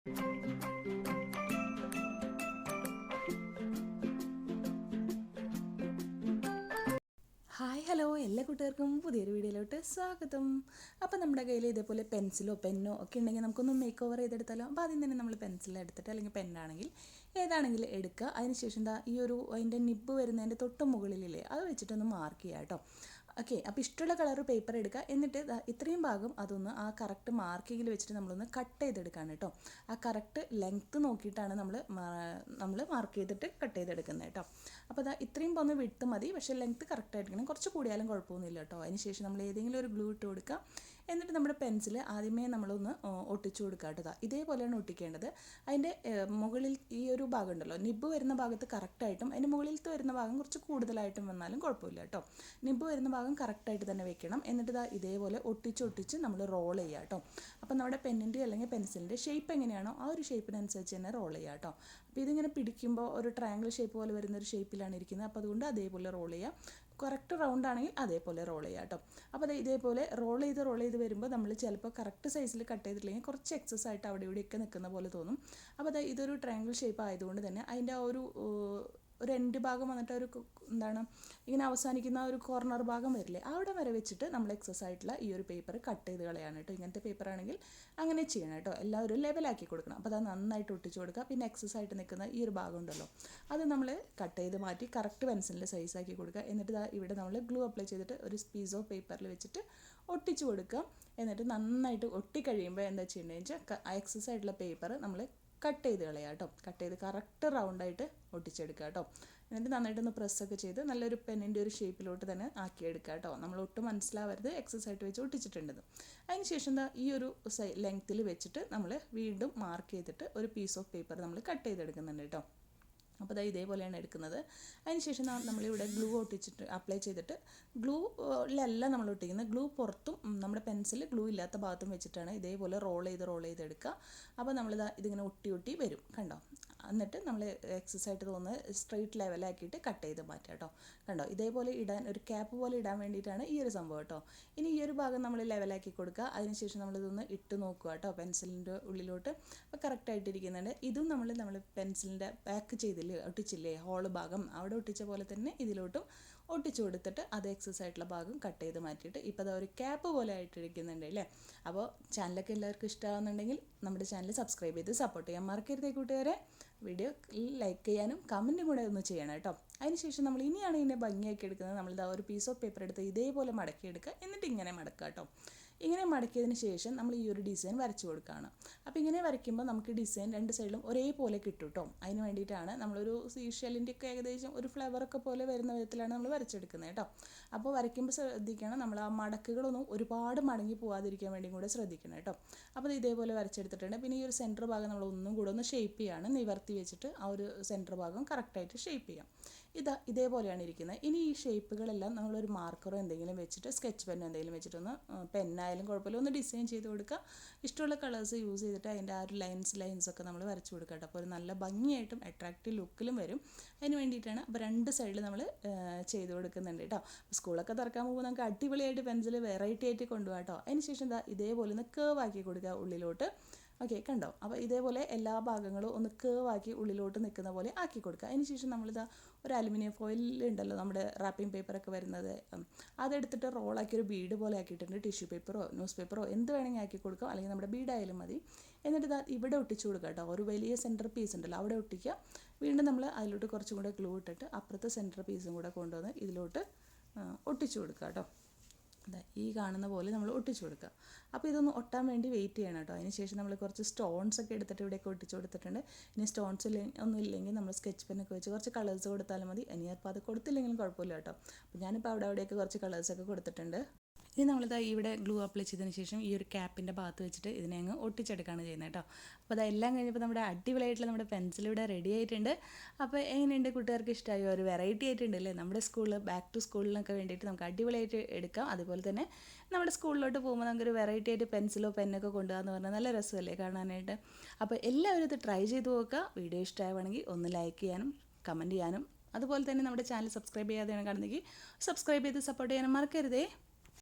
Hi hello എല്ലാ കൂട്ടുകാർക്കും പുതിയൊരു വീഡിയോയിലോട്ട് സ്വാഗതം. അപ്പോൾ നമ്മുടെ കയ്യിൽ ഇതേപോലെ പെൻസിലോ പെന്നോ ഒക്കെ ഉണ്ടെങ്കിൽ നമുക്കൊന്ന് മേക്ക് ഓവർ ചെയ്തെടുത്താലോ. അപ്പോൾ ആദ്യം തന്നെ നമ്മൾ പെൻസിൽ എടുത്തിട്ട് അല്ലെങ്കിൽ പെന്നാണെങ്കിൽ ഏതാണെങ്കിലും എടുക്കുക. അതിനുശേഷം അതിൻ്റെ നിബ്ബ് വരുന്നതിൻ്റെ തൊട്ട് മുകളിലില്ലേ അത് വെച്ചിട്ടൊന്ന് മാർക്ക് ചെയ്യുക കേട്ടോ. ഓക്കെ, അപ്പോൾ ഇഷ്ടമുള്ള കളർ പേപ്പർ എടുക്കുക. എന്നിട്ട് ഇത്രയും ഭാഗം അതൊന്ന് ആ കറക്റ്റ് മാർക്കിങ്ങിൽ വെച്ചിട്ട് നമ്മളൊന്ന് കട്ട് ചെയ്തെടുക്കുകയാണ് കേട്ടോ. ആ കറക്റ്റ് ലെങ്ത്ത് നോക്കിയിട്ടാണ് നമ്മൾ മാർക്ക് ചെയ്തിട്ട് കട്ട് ചെയ്തെടുക്കുന്നത് കേട്ടോ. അപ്പോൾ ഇത്രയും പോന്ന് വിട്ട് മതി, പക്ഷേ ലെങ്ത്ത് കറക്റ്റ് ആയിരിക്കണം. കുറച്ച് കൂടിയാലും കുഴപ്പമൊന്നുമില്ല കേട്ടോ. അതിനുശേഷം നമ്മൾ ഏതെങ്കിലും ഒരു ഗ്ലൂ ഇട്ട് കൊടുക്കുക. എന്നിട്ട് നമ്മുടെ പെൻസിൽ ആദ്യമേ നമ്മളൊന്ന് ഒട്ടിച്ചു കൊടുക്കുക കേട്ടോ. ഇതേപോലെയാണ് ഒട്ടിക്കേണ്ടത്. അതിൻ്റെ മുകളിൽ ഈ ഒരു ഭാഗം ഉണ്ടല്ലോ, നിബ്ബ് വരുന്ന ഭാഗത്ത് കറക്റ്റായിട്ടും അതിൻ്റെ മുകളിലത്തെ വരുന്ന ഭാഗം കുറച്ച് കൂടുതലായിട്ടും വന്നാലും കുഴപ്പമില്ല കേട്ടോ. നിബ്ബ് വരുന്ന ഭാഗം കറക്റ്റായിട്ട് തന്നെ വെക്കണം. എന്നിട്ട് ഇതേപോലെ ഒട്ടിച്ച് നമ്മൾ റോൾ ചെയ്യുക കേട്ടോ. അപ്പോൾ നമ്മുടെ പെന്നിൻ്റെ അല്ലെങ്കിൽ പെൻസിലിൻ്റെ ഷേപ്പ് എങ്ങനെയാണോ ആ ഒരു ഷേപ്പിനനുസരിച്ച് തന്നെ റോൾ ചെയ്യുക കേട്ടോ. അപ്പോൾ ഇതിങ്ങനെ പിടിക്കുമ്പോൾ ഒരു ട്രയാങ്കിൾ ഷേപ്പ് പോലെ വരുന്ന ഒരു ഷേപ്പിലാണ് ഇരിക്കുന്നത്. അപ്പോൾ അതുകൊണ്ട് അതേപോലെ റോൾ ചെയ്യുക. കറക്റ്റ് റൗണ്ട് ആണെങ്കിൽ അതേപോലെ റോൾ ചെയ്യുക കേട്ടോ. അപ്പോൾ ഇതേപോലെ റോൾ ചെയ്ത് വരുമ്പോൾ നമ്മൾ ചിലപ്പോൾ കറക്റ്റ് സൈസിൽ കട്ട് ചെയ്തിട്ടില്ലെങ്കിൽ കുറച്ച് എക്സസ് ആയിട്ട് അവിടെ ഇവിടെയൊക്കെ നിൽക്കുന്ന പോലെ തോന്നും. അപ്പോൾ ഇതൊരു ട്രയാങ്കിൾ ഷേപ്പ് ആയതുകൊണ്ട് തന്നെ അതിൻ്റെ ആ ഒരു എൻഡ് ഭാഗം വന്നിട്ട് ഇങ്ങനെ അവസാനിക്കുന്ന ഒരു കോർണർ ഭാഗം വരില്ലേ, അവിടെ വരെ വെച്ചിട്ട് നമ്മൾ എക്സസ് ആയിട്ടുള്ള ഈ ഒരു പേപ്പർ കട്ട് ചെയ്ത് കളയാണ് കേട്ടോ. ഇങ്ങനത്തെ പേപ്പർ ആണെങ്കിൽ അങ്ങനെ ചെയ്യണം കേട്ടോ. എല്ലാവരും ലെവലാക്കി കൊടുക്കണം. അപ്പോൾ അത് നന്നായിട്ട് ഒട്ടിച്ച് കൊടുക്കുക. പിന്നെ എക്സസ് ആയിട്ട് നിൽക്കുന്ന ഈ ഒരു ഭാഗം ഉണ്ടല്ലോ, അത് നമ്മൾ കട്ട് ചെയ്ത് മാറ്റി കറക്റ്റ് പെൻസിലിൻ്റെ സൈസാക്കി കൊടുക്കുക. എന്നിട്ട് ഇവിടെ നമ്മൾ ഗ്ലൂ അപ്ലൈ ചെയ്തിട്ട് ഒരു പീസ് ഓഫ് പേപ്പറിൽ വെച്ചിട്ട് ഒട്ടിച്ച് കൊടുക്കുക. എന്നിട്ട് നന്നായിട്ട് ഒട്ടിക്കഴിയുമ്പോൾ എന്താ ചെയ്യേണ്ടതെന്ന് വെച്ചാൽ എക്സസ് ആയിട്ടുള്ള പേപ്പർ നമ്മൾ കട്ട് ചെയ്ത് കളയുക കേട്ടോ. കട്ട് ചെയ്ത് കറക്റ്റ് റൗണ്ടായിട്ട് ഒട്ടിച്ചെടുക്കുക കേട്ടോ. എന്നിട്ട് നന്നായിട്ടൊന്ന് പ്രസ്സൊക്കെ ചെയ്ത് നല്ലൊരു പെന്നിൻ്റെ ഒരു ഷേപ്പിലോട്ട് തന്നെ ആക്കിയെടുക്കുക കേട്ടോ. നമ്മൾ ഒട്ടും മനസ്സിലാവരുത് എക്സസ് ആയിട്ട് വെച്ച് ഒട്ടിച്ചിട്ടുണ്ടെന്ന്. അതിന് ശേഷം ഈ ഒരു ലെങ്ത്തിൽ വെച്ചിട്ട് നമ്മൾ വീണ്ടും മാർക്ക് ചെയ്തിട്ട് ഒരു പീസ് ഓഫ് പേപ്പർ നമ്മൾ കട്ട് ചെയ്തെടുക്കുന്നുണ്ട് കേട്ടോ. അപ്പോൾ ഇതേപോലെയാണ് എടുക്കുന്നത്. അതിനുശേഷം നമ്മളിവിടെ ഗ്ലൂ അപ്ലൈ ചെയ്തിട്ട് ഗ്ലൂവിലല്ല നമ്മൾ ഒട്ടിക്കുന്നത്, ഗ്ലൂ പുറത്തും നമ്മുടെ പെൻസിൽ ഗ്ലൂ ഇല്ലാത്ത ഭാഗത്തും വെച്ചിട്ടാണ് ഇതേപോലെ റോൾ ചെയ്ത് എടുക്കുക. അപ്പോൾ ഇതിങ്ങനെ ഒട്ടി വരും കണ്ടോ. എന്നിട്ട് നമ്മൾ എക്സസ് ആയിട്ട് തോന്നുന്നത് സ്ട്രെയിറ്റ് ലെവലാക്കിയിട്ട് കട്ട് ചെയ്ത് മാറ്റുക കേട്ടോ. കണ്ടോ, ഇതേപോലെ ഒരു ക്യാപ്പ് പോലെ ഇടാൻ വേണ്ടിയിട്ടാണ് ഈ ഒരു സംഭവം കേട്ടോ. ഇനി ഈ ഒരു ഭാഗം നമ്മൾ ലെവലാക്കി കൊടുക്കുക. അതിനുശേഷം നമ്മളിതൊന്ന് ഇട്ട് നോക്കുക കേട്ടോ പെൻസിലിൻ്റെ ഉള്ളിലോട്ട്. അപ്പോൾ കറക്റ്റായിട്ടിരിക്കുന്നുണ്ട്. ഇതും നമ്മൾ പെൻസിലിൻ്റെ ബാക്ക് ഒട്ടിച്ചില്ലേ ഹോള് ഭാഗം, അവിടെ ഒട്ടിച്ച പോലെ തന്നെ ഇതിലോട്ടും ഒട്ടിച്ചു കൊടുത്തിട്ട് അത് എക്സസ് ആയിട്ടുള്ള ഭാഗം കട്ട് ചെയ്ത് മാറ്റിയിട്ട് ഇപ്പോൾ ഒരു ക്യാപ്പ് പോലെ ആയിട്ടിരിക്കുന്നുണ്ട് അല്ലേ. അപ്പോൾ ചാനലൊക്കെ എല്ലാവർക്കും ഇഷ്ടമാകുന്നുണ്ടെങ്കിൽ നമ്മുടെ ചാനൽ സബ്സ്ക്രൈബ് ചെയ്ത് സപ്പോർട്ട് ചെയ്യാൻ മറക്കരുതേ കൂട്ടുകാരെ. വീഡിയോ ലൈക്ക് ചെയ്യാനും കമൻറ്റും കൂടെ ഒന്ന് ചെയ്യണം കേട്ടോ. അതിനുശേഷം നമ്മൾ ഇനിയാണ് ഇതിനെ ഭംഗിയാക്കി എടുക്കുന്നത്. നമ്മൾ ഒരു പീസ് ഓഫ് പേപ്പർ എടുത്ത് ഇതേപോലെ മടക്കിയെടുക്കുക. എന്നിട്ട് ഇങ്ങനെ മടക്കുക കേട്ടോ. ഇങ്ങനെ മടക്കിയതിന് ശേഷം നമ്മൾ ഈ ഒരു ഡിസൈൻ വരച്ചു കൊടുക്കുകയാണ്. അപ്പോൾ ഇങ്ങനെ വരയ്ക്കുമ്പോൾ നമുക്ക് ഡിസൈൻ രണ്ട് സൈഡിലും ഒരേപോലെ കിട്ടും കേട്ടോ. അതിന് വേണ്ടിയിട്ടാണ് നമ്മളൊരു സീഷെല്ലിൻ്റെ ഒക്കെ ഏകദേശം ഒരു ഫ്ലവറൊക്കെ പോലെ വരുന്ന വിധത്തിലാണ് നമ്മൾ വരച്ചെടുക്കുന്നത് കേട്ടോ. അപ്പോൾ വരയ്ക്കുമ്പോൾ ശ്രദ്ധിക്കണം, നമ്മൾ ആ മടക്കുകളൊന്നും ഒരുപാട് മടങ്ങി പോകാതിരിക്കാൻ വേണ്ടിയും കൂടെ ശ്രദ്ധിക്കണം കേട്ടോ. അപ്പോൾ ഇതേപോലെ വരച്ചെടുത്തിട്ടുണ്ട്. പിന്നെ ഈ ഒരു സെൻറ്റർ ഭാഗം നമ്മൾ ഒന്നും കൂടെ ഒന്ന് ഷേപ്പ് ചെയ്യാണ്, നിവർത്തി വെച്ചിട്ട് ആ ഒരു സെൻറ്റർ ഭാഗം കറക്റ്റായിട്ട് ഷേപ്പ് ചെയ്യാം. ഇതേപോലെയാണ് ഇരിക്കുന്നത്. ഇനി ഈ ഷേപ്പുകളെല്ലാം നമ്മളൊരു മാർക്കറോ എന്തെങ്കിലും വെച്ചിട്ട് സ്കെച്ച് പെന്നോ എന്തെങ്കിലും വെച്ചിട്ടൊന്ന് പെന്നായാലും കുഴപ്പമില്ല ഒന്ന് ഡിസൈൻ ചെയ്ത് കൊടുക്കുക. ഇഷ്ടമുള്ള കളേഴ്സ് യൂസ് ചെയ്തിട്ട് അതിൻ്റെ ആ ഒരു ലൈൻസൊക്കെ നമ്മൾ വരച്ച് കൊടുക്കുക കേട്ടോ. അപ്പോൾ ഒരു നല്ല ഭംഗിയായിട്ടും അട്രാക്റ്റീവ് ലുക്കിലും വരും. അതിന് വേണ്ടിയിട്ടാണ് അപ്പോൾ രണ്ട് സൈഡിൽ നമ്മൾ ചെയ്ത് കൊടുക്കുന്നുണ്ട് കേട്ടോ. സ്കൂളൊക്കെ തുറക്കാൻ പോകുമ്പോൾ നമുക്ക് അടിപൊളിയായിട്ട് പെൻസിൽ വെറൈറ്റി ആയിട്ട് കൊണ്ടുപോകാം കേട്ടോ. അതിന് ശേഷം ഇതേപോലെ ഒന്ന് കേവ് ആക്കി കൊടുക്കുക ഉള്ളിലോട്ട്. ഓക്കെ, കണ്ടോ. അപ്പോൾ ഇതേപോലെ എല്ലാ ഭാഗങ്ങളും ഒന്ന് കേവാക്കി ഉള്ളിലോട്ട് നിൽക്കുന്ന പോലെ ആക്കി കൊടുക്കുക. അതിന് ശേഷം ഒരു അലുമിനിയം ഫോയിൽ ഉണ്ടല്ലോ നമ്മുടെ റാപ്പിംഗ് പേപ്പറൊക്കെ വരുന്നത്, അതെടുത്തിട്ട് റോളാക്കി ഒരു ബീഡ് പോലെ ആക്കിയിട്ടുണ്ട്. ടിഷ്യൂ പേപ്പറോ ന്യൂസ് പേപ്പറോ എന്ത് വേണമെങ്കിൽ ആക്കി കൊടുക്കുക, അല്ലെങ്കിൽ നമ്മുടെ ബീഡായാലും മതി. എന്നിട്ട് ഇവിടെ ഒട്ടിച്ചു കൊടുക്കുക കേട്ടോ. ഒരു വലിയ സെൻറ്റർ പീസ് ഉണ്ടല്ലോ അവിടെ ഒട്ടിക്കുക. വീണ്ടും നമ്മൾ അതിലോട്ട് കുറച്ചും കൂടെ ഗ്ലൂ ഇട്ടിട്ട് അപ്പുറത്തെ സെൻറ്റർ പീസും കൂടെ കൊണ്ടുവന്ന് ഇതിലോട്ട് ഒട്ടിച്ചു കൊടുക്കുക കേട്ടോ. ഈ കാണുന്ന പോലെ നമ്മൾ ഒട്ടിച്ചു കൊടുക്കുക. അപ്പോൾ ഇതൊന്ന് ഒട്ടാൻ വേണ്ടി വെയിറ്റ് ചെയ്യണം കേട്ടോ. അതിന് ശേഷം നമ്മൾ കുറച്ച് സ്റ്റോൺസ് ഒക്കെ എടുത്തിട്ട് ഇവിടെയൊക്കെ ഒട്ടിച്ചു കൊടുത്തിട്ടുണ്ട്. ഇനി സ്റ്റോൺസ് ഒന്നും ഇല്ലെങ്കിൽ നമ്മൾ സ്കെച്ച് പെന്നൊക്കെ വെച്ച് കുറച്ച് കളേഴ്സ് കൊടുത്താലും മതി. ഇനി അപ്പോൾ അത് കൊടുത്തില്ലെങ്കിലും കുഴപ്പമില്ല കേട്ടോ. അപ്പോൾ ഞാനിപ്പോൾ അവിടെയൊക്കെ കുറച്ച് കളേഴ്സൊക്കെ കൊടുത്തിട്ടുണ്ട്. ഇനി ഇവിടെ ഗ്ലൂ അപ്ലൈ ചെയ്തതിന് ശേഷം ഈ ഒരു ക്യാപ്പിൻ്റെ ഭാഗത്ത് വെച്ചിട്ട് ഇതിനെ അങ്ങ് ഒട്ടിച്ചെടുക്കുകയാണ് ചെയ്യുന്നത് കേട്ടോ. അപ്പോൾ അതെല്ലാം കഴിഞ്ഞപ്പോൾ നമ്മുടെ അടിപൊളിയായിട്ടുള്ള നമ്മുടെ പെൻസിൽ ഇവിടെ റെഡി ആയിട്ടുണ്ട്. അപ്പോൾ എങ്ങനെയുണ്ട് കൂട്ടുകാർക്ക് ഇഷ്ടമായോ? ഒരു വെറൈറ്റി ആയിട്ടുണ്ട് അല്ലേ. നമ്മുടെ സ്കൂളിൽ ബാക്ക് ടു സ്കൂളിനൊക്കെ വേണ്ടിയിട്ട് നമുക്ക് അടിപൊളിയായിട്ട് എടുക്കാം. അതുപോലെ തന്നെ നമ്മുടെ സ്കൂളിലോട്ട് പോകുമ്പോൾ നമുക്കൊരു വെറൈറ്റി ആയിട്ട് പെൻസിലോ പെന്നൊക്കെ കൊണ്ടുപോകാമെന്ന് പറഞ്ഞാൽ നല്ല രസമല്ലേ കാണാനായിട്ട്. അപ്പോൾ എല്ലാവരും ഇത് ട്രൈ ചെയ്ത് നോക്കുക. വീഡിയോ ഇഷ്ടമാവുകയാണെങ്കിൽ ഒന്ന് ലൈക്ക് ചെയ്യാനും കമൻറ്റ് ചെയ്യാനും അതുപോലെ തന്നെ നമ്മുടെ ചാനൽ സബ്സ്ക്രൈബ് ചെയ്യാതെയാണ് കാണുന്നെങ്കിൽ സബ്സ്ക്രൈബ് ചെയ്ത് സപ്പോർട്ട് ചെയ്യാനും മറക്കരുതേ.